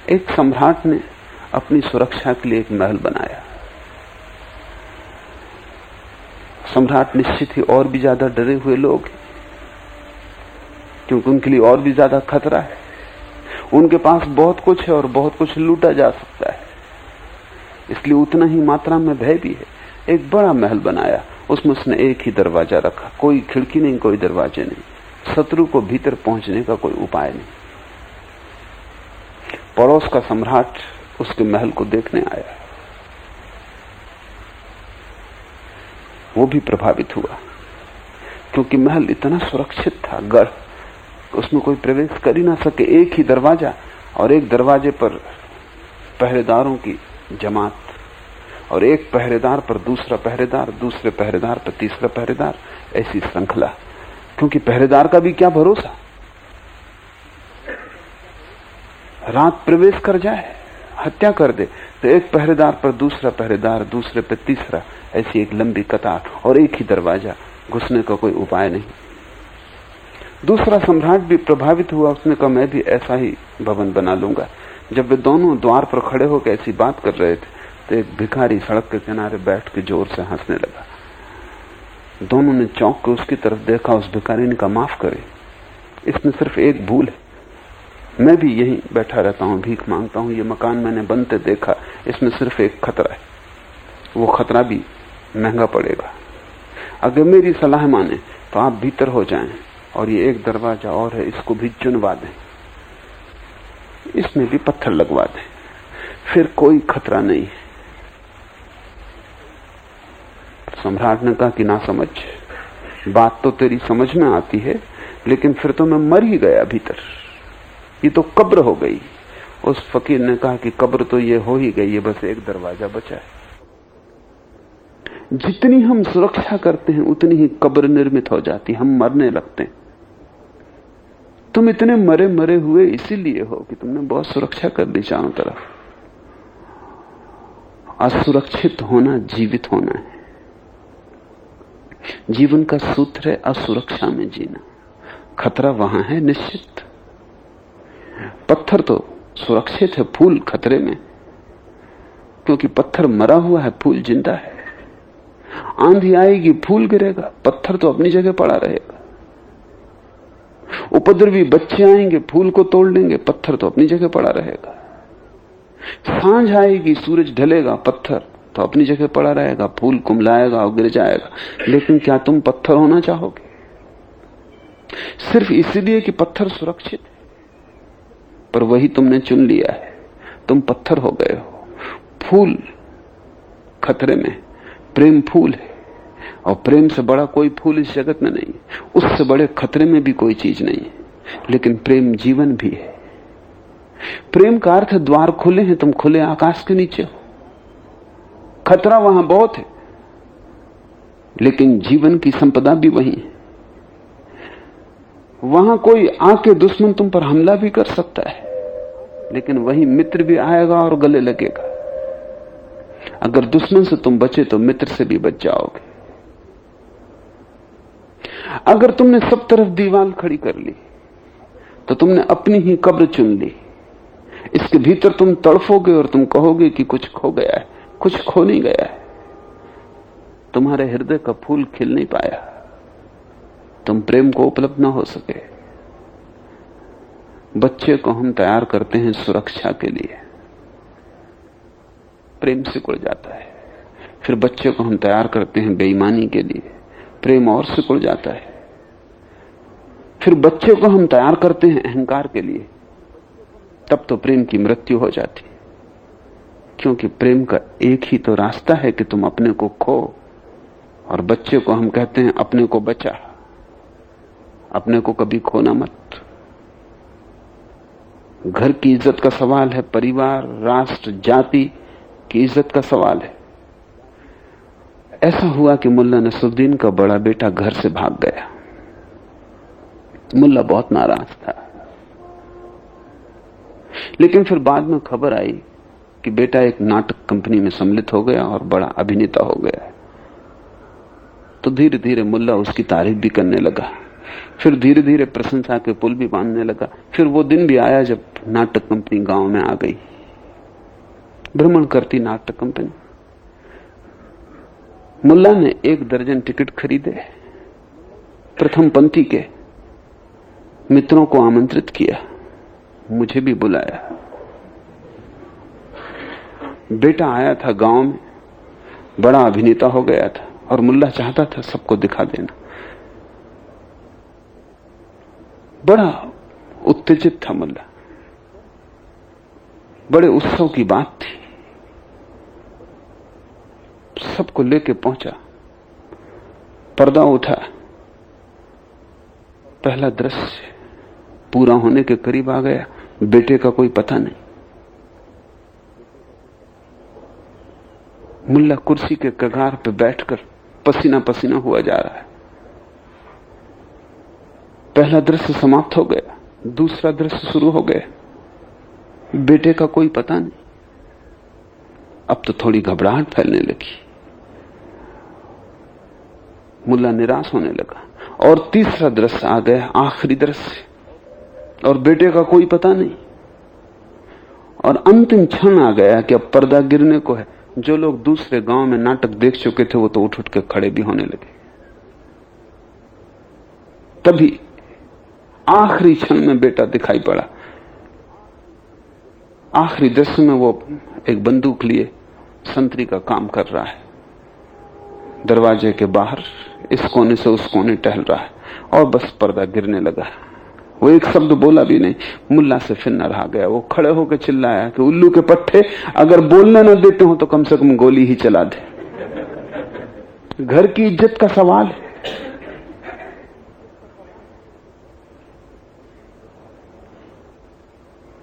एक सम्राट ने अपनी सुरक्षा के लिए एक महल बनाया। सम्राट निश्चित ही और भी ज्यादा डरे हुए लोग हैं, क्योंकि उनके लिए और भी ज्यादा खतरा है। उनके पास बहुत कुछ है और बहुत कुछ लूटा जा सकता है, इसलिए उतना ही मात्रा में भय भी है। एक बड़ा महल बनाया, उसमें उसने एक ही दरवाजा रखा, कोई खिड़की नहीं, कोई दरवाजे नहीं, शत्रु को भीतर पहुंचने का कोई उपाय नहीं। पड़ोस का सम्राट उसके महल को देखने आया, वो भी प्रभावित हुआ, क्योंकि महल इतना सुरक्षित था, गढ़, उसमें कोई प्रवेश कर ही ना सके। एक ही दरवाजा, और एक दरवाजे पर पहरेदारों की जमात, और एक पहरेदार पर दूसरा पहरेदार, दूसरे पहरेदार पर तीसरा पहरेदार, ऐसी श्रृंखला। क्योंकि पहरेदार का भी क्या भरोसा, रात प्रवेश कर जाए, हत्या कर दे, तो एक पहरेदार पर दूसरा पहरेदार, दूसरे पर तीसरा, ऐसी एक लंबी कतार, और एक ही दरवाजा, घुसने का कोई उपाय नहीं। दूसरा सम्राट भी प्रभावित हुआ, उसने कहा मैं भी ऐसा ही भवन बना लूंगा। जब वे दोनों द्वार पर खड़े होकर ऐसी बात कर रहे थे, तो एक भिखारी सड़क के किनारे बैठ के जोर से हंसने लगा। दोनों ने चौंक के उसकी तरफ देखा। उस भिखारी ने कहा माफ करे, इसमें सिर्फ एक भूल है, मैं भी यहीं बैठा रहता हूं, भीख मांगता हूं, ये मकान मैंने बनते देखा, इसमें सिर्फ एक खतरा है, वो खतरा भी महंगा पड़ेगा। अगर मेरी सलाह माने तो आप भीतर हो जाएं, और ये एक दरवाजा और है, इसको भी चुनवा दें, इसमें भी पत्थर लगवा दें, फिर कोई खतरा नहीं है। सम्राट ने कहा कि ना समझ, बात तो तेरी समझ में आती है, लेकिन फिर तो मैं मर ही गया भीतर, ये तो कब्र हो गई। उस फकीर ने कहा कि कब्र तो ये हो ही गई है, बस एक दरवाजा बचा है। जितनी हम सुरक्षा करते हैं उतनी ही कब्र निर्मित हो जाती, हम मरने लगते हैं। तुम इतने मरे मरे हुए इसीलिए हो कि तुमने बहुत सुरक्षा कर दी चारों तरफ। असुरक्षित होना जीवित होना है। जीवन का सूत्र है असुरक्षा में जीना। खतरा वहां है निश्चित। पत्थर तो सुरक्षित है, फूल खतरे में, क्योंकि पत्थर मरा हुआ है, फूल जिंदा है। आंधी आएगी, फूल गिरेगा, पत्थर तो अपनी जगह पड़ा रहेगा। उपद्रवी बच्चे आएंगे, फूल को तोड़ लेंगे, पत्थर तो अपनी जगह पड़ा रहेगा। सांझ आएगी, सूरज ढलेगा, पत्थर तो अपनी जगह पड़ा रहेगा, फूल कुमलाएगा और गिर जाएगा। लेकिन क्या तुम पत्थर होना चाहोगे? सिर्फ इसलिए कि पत्थर सुरक्षित है, पर वही तुमने चुन लिया है, तुम पत्थर हो गए हो। फूल खतरे में, प्रेम फूल है, और प्रेम से बड़ा कोई फूल इस जगत में नहीं, उससे बड़े खतरे में भी कोई चीज नहीं है। लेकिन प्रेम जीवन भी है। प्रेम का अर्थ द्वार खुले हैं, तुम खुले आकाश के नीचे हो। खतरा वहां बहुत है, लेकिन जीवन की संपदा भी वही है। वहां कोई आके दुश्मन तुम पर हमला भी कर सकता है, लेकिन वही मित्र भी आएगा और गले लगेगा। अगर दुश्मन से तुम बचे तो मित्र से भी बच जाओगे। अगर तुमने सब तरफ दीवार खड़ी कर ली तो तुमने अपनी ही कब्र चुन ली। इसके भीतर तुम तड़फोगे और तुम कहोगे कि कुछ खो गया है। कुछ खो नहीं गया है, तुम्हारे हृदय का फूल खिल नहीं पाया, तुम प्रेम को उपलब्ध ना हो सके। बच्चे को हम तैयार करते हैं सुरक्षा के लिए, प्रेम सिकुड़ जाता है। फिर बच्चे को हम तैयार करते हैं बेईमानी के लिए, प्रेम और सिकुड़ जाता है। फिर बच्चे को हम तैयार करते हैं अहंकार के लिए, तब तो प्रेम की मृत्यु हो जाती। क्योंकि प्रेम का एक ही तो रास्ता है कि तुम अपने को खो, और बच्चे को हम कहते हैं अपने को बचा, अपने को कभी खोना मत। घर की इज्जत का सवाल है, परिवार, राष्ट्र, जाति की इज्जत का सवाल है। ऐसा हुआ कि मुल्ला नसरुद्दीन का बड़ा बेटा घर से भाग गया। मुल्ला बहुत नाराज था, लेकिन फिर बाद में खबर आई कि बेटा एक नाटक कंपनी में सम्मिलित हो गया और बड़ा अभिनेता हो गया। तो धीरे धीरे मुल्ला उसकी तारीफ भी करने लगा। फिर धीरे धीरे प्रशंसा के पुल भी बांधने लगा। फिर वो दिन भी आया जब नाटक कंपनी गांव में आ गई, भ्रमण करती नाटक कंपनी। मुल्ला ने 1 दर्जन टिकट खरीदे, प्रथम पंक्ति के, मित्रों को आमंत्रित किया, मुझे भी बुलाया। बेटा आया था गांव में, बड़ा अभिनेता हो गया था और मुल्ला चाहता था सबको दिखा देना। बड़ा उत्तेजित था मुल्ला, बड़े उत्सव की बात थी, सबको लेके पहुंचा। पर्दा उठा, पहला दृश्य पूरा होने के करीब आ गया। बेटे का कोई पता नहीं। मुल्ला कुर्सी के कगार पे बैठकर पसीना पसीना हुआ जा रहा है। पहला दृश्य समाप्त हो गया, दूसरा दृश्य शुरू हो गया। बेटे का कोई पता नहीं। अब तो थोड़ी घबराहट फैलने लगी। मुल्ला निराश होने लगा और तीसरा दृश्य आ गया, आखिरी दृश्य, और बेटे का कोई पता नहीं। और अंतिम क्षण आ गया कि अब पर्दा गिरने को है। जो लोग दूसरे गांव में नाटक देख चुके थे वो तो उठ उठ के खड़े भी होने लगे। तभी आखिरी क्षण में बेटा दिखाई पड़ा। आखिरी दृश्य में वो एक बंदूक लिए संतरी का काम कर रहा है, दरवाजे के बाहर इस कोने से उस कोने टहल रहा है, और बस पर्दा गिरने लगा। वो एक शब्द बोला भी नहीं। मुल्ला से फिर न रहा गया। वो खड़े होकर चिल्लाया कि उल्लू के पट्टे, अगर बोलने न देते हो तो कम से कम गोली ही चला दे। घर की इज्जत का सवाल है।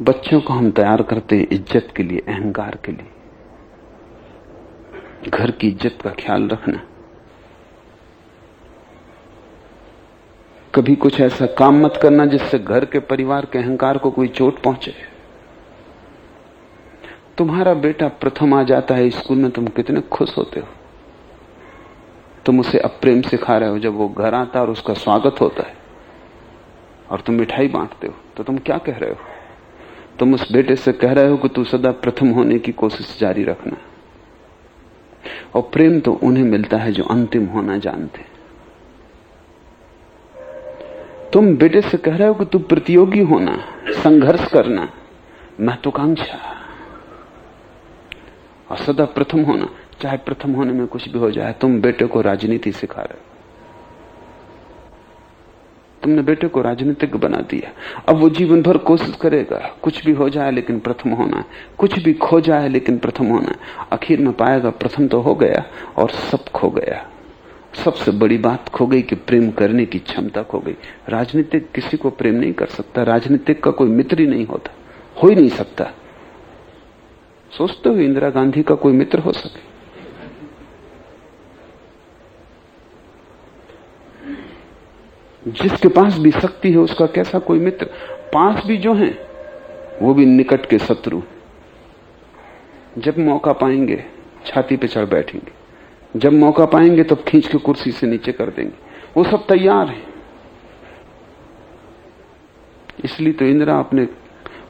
बच्चों को हम तैयार करते हैं इज्जत के लिए, अहंकार के लिए। घर की इज्जत का ख्याल रखना। कभी कुछ ऐसा काम मत करना जिससे घर के परिवार के अहंकार को कोई चोट पहुंचे। तुम्हारा बेटा प्रथम आ जाता है स्कूल में, तुम कितने खुश होते हो। तुम उसे अप्रेम सिखा रहे हो। जब वो घर आता और उसका स्वागत होता है और तुम मिठाई बांटते हो तो तुम क्या कह रहे हो? तुम उस बेटे से कह रहे हो कि तू सदा प्रथम होने की कोशिश जारी रखना। और प्रेम तो उन्हें मिलता है जो अंतिम होना जानते हैं। तुम बेटे से कह रहे हो कि तू प्रतियोगी होना, संघर्ष करना, महत्वाकांक्षा, और सदा प्रथम होना, चाहे प्रथम होने में कुछ भी हो जाए। तुम बेटे को राजनीति सिखा रहे हो। तुमने बेटे को राजनीतिज्ञ बना दिया। अब वो जीवन भर कोशिश करेगा, कुछ भी हो जाए लेकिन प्रथम होना है, कुछ भी खो जाए लेकिन प्रथम होना है। आखिर में पाएगा प्रथम तो हो गया और सब खो गया। सबसे बड़ी बात खो गई कि प्रेम करने की क्षमता खो गई। राजनीतिक किसी को प्रेम नहीं कर सकता। राजनीतिक का कोई मित्र ही नहीं होता, हो ही नहीं सकता। सोचते हो इंदिरा गांधी का कोई मित्र हो सके? जिसके पास भी शक्ति है उसका कैसा कोई मित्र? पास भी जो हैं वो भी निकट के शत्रु। जब मौका पाएंगे छाती पे चढ़ बैठेंगे, जब मौका पाएंगे तब खींच के कुर्सी से नीचे कर देंगे। वो सब तैयार है। इसलिए तो इंदिरा अपने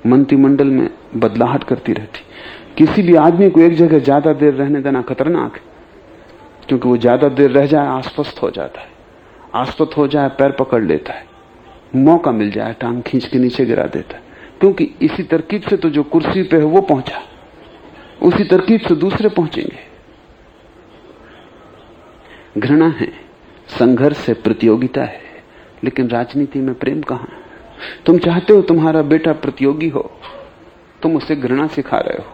मंत्रिमंडल में बदलाहट करती रहती। किसी भी आदमी को एक जगह ज्यादा देर रहने देना खतरनाक है, क्योंकि वो ज्यादा देर रह जाए आश्वस्त हो जाता है, आश्वस्त हो जाए पैर पकड़ लेता है, मौका मिल जाए टांग खींच के नीचे गिरा देता है। क्योंकि इसी तरकीब से तो जो कुर्सी पे है वो पहुंचा, उसी तरकीब से दूसरे पहुंचेंगे। घृणा है, संघर्ष है, प्रतियोगिता है, लेकिन राजनीति में प्रेम कहां? तुम चाहते हो तुम्हारा बेटा प्रतियोगी हो, तुम उसे घृणा सिखा रहे हो,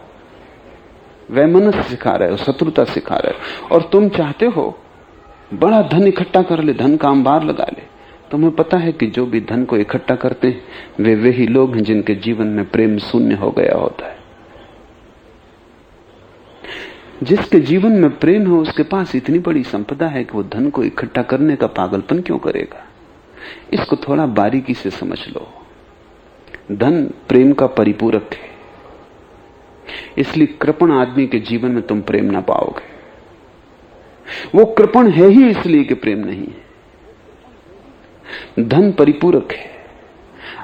वैमनस्य सिखा रहे हो, शत्रुता सिखा रहे हो। और तुम चाहते हो बड़ा धन इकट्ठा कर ले, धन का अंबार लगा ले। तुम्हें पता है कि जो भी धन को इकट्ठा करते हैं वे ही लोग हैं जिनके जीवन में प्रेम शून्य हो गया होता है। जिसके जीवन में प्रेम है उसके पास इतनी बड़ी संपदा है कि वो धन को इकट्ठा करने का पागलपन क्यों करेगा? इसको थोड़ा बारीकी से समझ लो। धन प्रेम का परिपूरक है, इसलिए कृपण आदमी के जीवन में तुम प्रेम ना पाओगे। वो कृपण है ही इसलिए कि प्रेम नहीं है। धन परिपूरक है।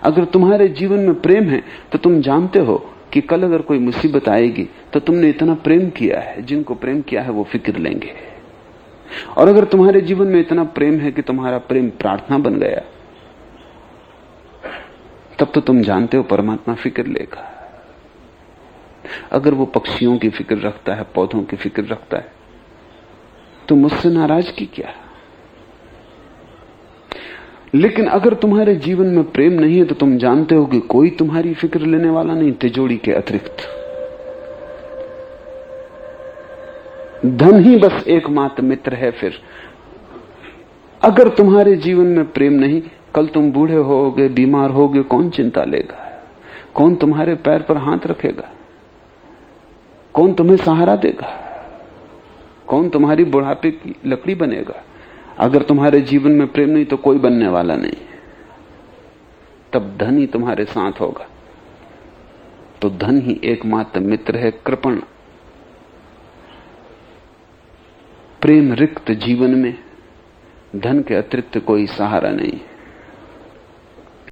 अगर तुम्हारे जीवन में प्रेम है तो तुम जानते हो कि कल अगर कोई मुसीबत आएगी तो तुमने इतना प्रेम किया है, जिनको प्रेम किया है वो फिक्र लेंगे। और अगर तुम्हारे जीवन में इतना प्रेम है कि तुम्हारा प्रेम प्रार्थना बन गया, तब तो तुम जानते हो परमात्मा फिक्र लेगा। अगर वो पक्षियों की फिक्र रखता है, पौधों की फिक्र रखता है, तो मुझसे नाराजगी क्या? लेकिन अगर तुम्हारे जीवन में प्रेम नहीं है तो तुम जानते हो कि कोई तुम्हारी फिक्र लेने वाला नहीं, तिजोरी के अतिरिक्त। धन ही बस एकमात्र मित्र है। फिर अगर तुम्हारे जीवन में प्रेम नहीं, कल तुम बूढ़े होगे, बीमार होगे, कौन चिंता लेगा? कौन तुम्हारे पैर पर हाथ रखेगा? कौन तुम्हें सहारा देगा? कौन तुम्हारी बुढ़ापे की लकड़ी बनेगा? अगर तुम्हारे जीवन में प्रेम नहीं तो कोई बनने वाला नहीं। तब धन ही तुम्हारे साथ होगा। तो धन ही एकमात्र मित्र है। कृपण प्रेम रिक्त जीवन में धन के अतिरिक्त कोई सहारा नहीं है।